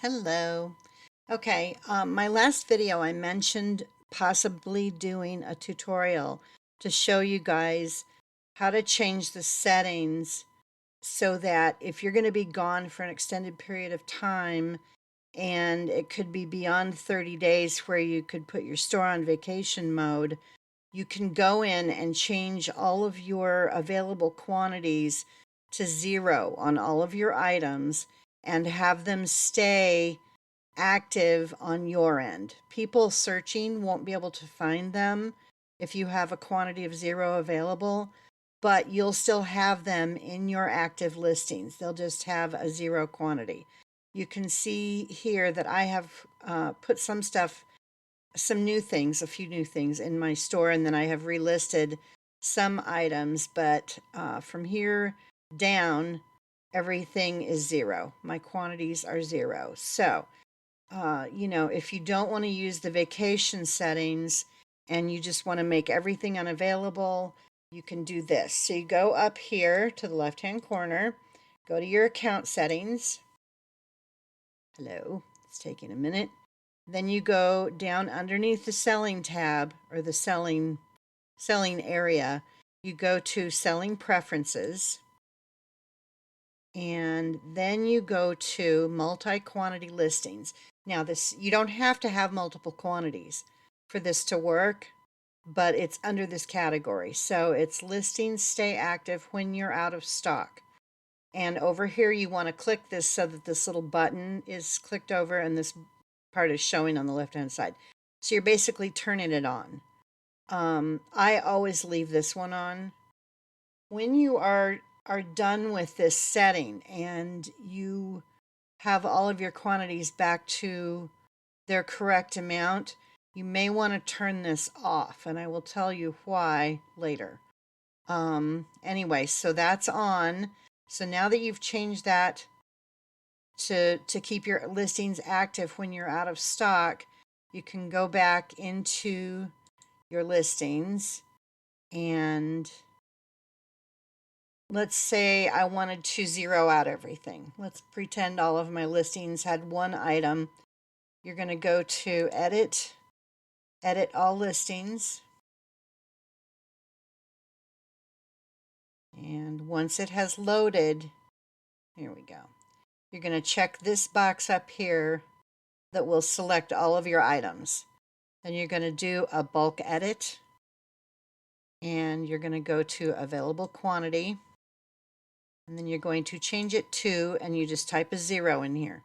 Hello. Okay, my last video I mentioned possibly doing a tutorial to show you guys how to change the settings so that if you're going to be gone for an extended period of time and it could be beyond 30 days where you could put your store on vacation mode, you can go in and change all of your available quantities to zero on all of your items and have them stay active on your end. People searching won't be able to find them if you have a quantity of zero available, but you'll still have them in your active listings. They'll just have a zero quantity. You can see here that I have put some new things, a few new things in my store, and then I have relisted some items, but from here down, everything is zero. My quantities are zero. So, if you don't want to use the vacation settings and you just want to make everything unavailable, you can do this. So you go up here to the left-hand corner, go to your account settings. Hello, it's taking a minute. Then you go down underneath the selling tab or the selling area. You go to selling preferences. And then you go to multi-quantity listings. Now this, you don't have to have multiple quantities for this to work, but it's under this category. So it's listings stay active when you're out of stock. And over here you want to click this so that this little button is clicked over and this part is showing on the left hand side. So you're basically turning it on. I always leave this one on. When you are done with this setting and you have all of your quantities back to their correct amount, you may want to turn this off, and I will tell you why later. Anyway, so that's on. So now that you've changed that to keep your listings active when you're out of stock, you can go back into your listings, and let's say I wanted to zero out everything. Let's pretend all of my listings had one item. You're going to go to edit all listings. And once it has loaded, here we go. You're going to check this box up here that will select all of your items. Then you're going to do a bulk edit. And you're going to go to available quantity. And then you're going to change it to, and you just type a 0 in here.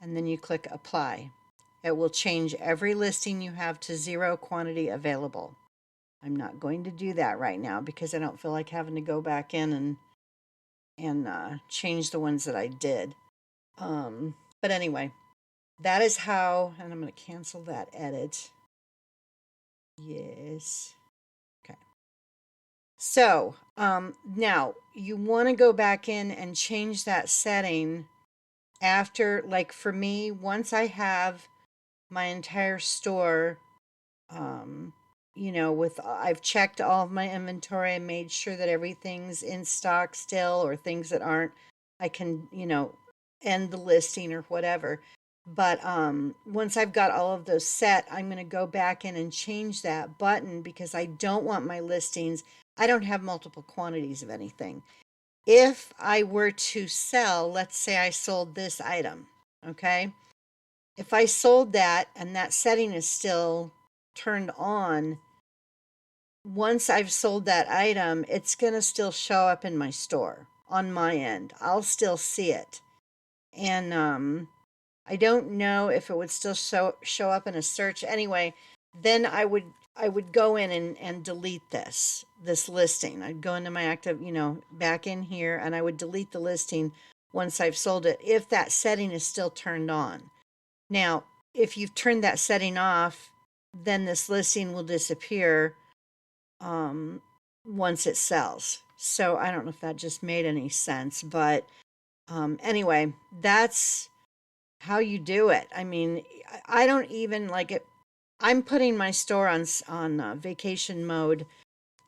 And then you click apply. It will change every listing you have to 0 quantity available. I'm not going to do that right now because I don't feel like having to go back in and change the ones that I did. But anyway, that is how, and I'm going to cancel that edit. Yes. Okay. So now you want to go back in and change that setting after, like for me, once I have my entire store, I've checked all of my inventory and made sure that everything's in stock still, or things that aren't, I can, end the listing or whatever. But once I've got all of those set, I'm going to go back in and change that button because I don't want my listings. I don't have multiple quantities of anything. If I were to sell, let's say I sold this item, okay? If I sold that and that setting is still turned on, once I've sold that item, it's going to still show up in my store on my end. I'll still see it. And I don't know if it would still show up in a search. Anyway, then I would go in and delete this listing. I'd go into my active, back in here, and I would delete the listing once I've sold it if that setting is still turned on. Now, if you've turned that setting off, then this listing will disappear once it sells. So I don't know if that just made any sense, but anyway, that's how you do it. I mean, I don't even like it. I'm putting my store on vacation mode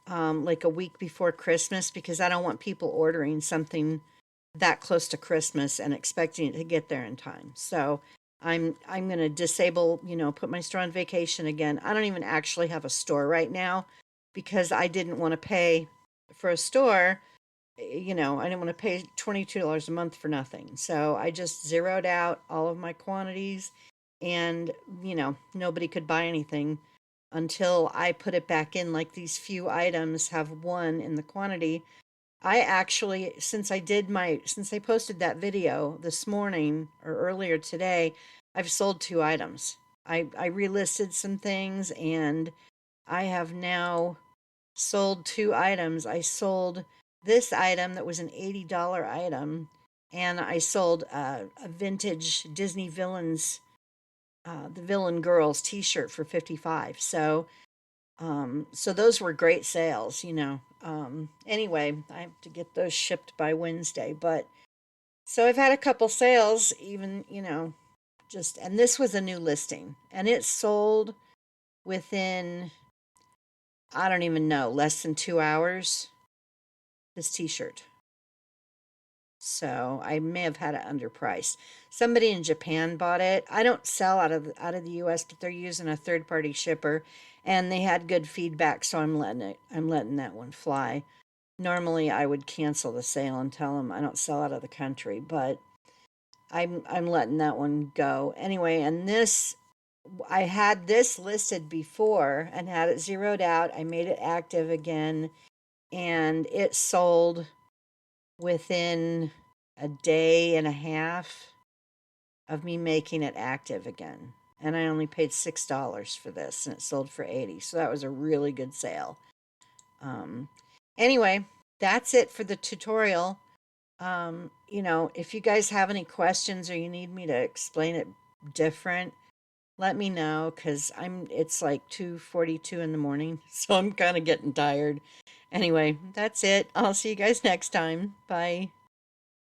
like a week before Christmas because I don't want people ordering something that close to Christmas and expecting it to get there in time. So I'm going to disable, put my store on vacation again. I don't even actually have a store right now because I didn't want to pay for a store. I didn't want to pay $22 a month for nothing. So I just zeroed out all of my quantities and, nobody could buy anything until I put it back in. Like these few items have one in the quantity. I actually, since I posted that video this morning or earlier today, I've sold two items. I relisted some things and I have now sold two items. I sold this item that was an $80 item, and I sold a vintage Disney villains, the Villain Girls T-shirt for 55. So those were great sales. Anyway, I have to get those shipped by Wednesday, but so I've had a couple sales, even and this was a new listing, and it sold within, I don't even know, less than 2 hours. This T-shirt. So I may have had it underpriced. Somebody in Japan bought it. I don't sell out of the U.S., but they're using a third party shipper, and they had good feedback. So I'm letting that one fly. Normally I would cancel the sale and tell them I don't sell out of the country, but I'm letting that one go anyway. And this, I had this listed before and had it zeroed out. I made it active again, and it sold within a day and a half of me making it active again. And I only paid $6 for this, and it sold for 80. So that was a really good sale. Um, anyway, that's it for the tutorial. If you guys have any questions or you need me to explain it different, let me know, because it's like 2:42 in the morning, so I'm kind of getting tired. Anyway, that's it. I'll see you guys next time. Bye.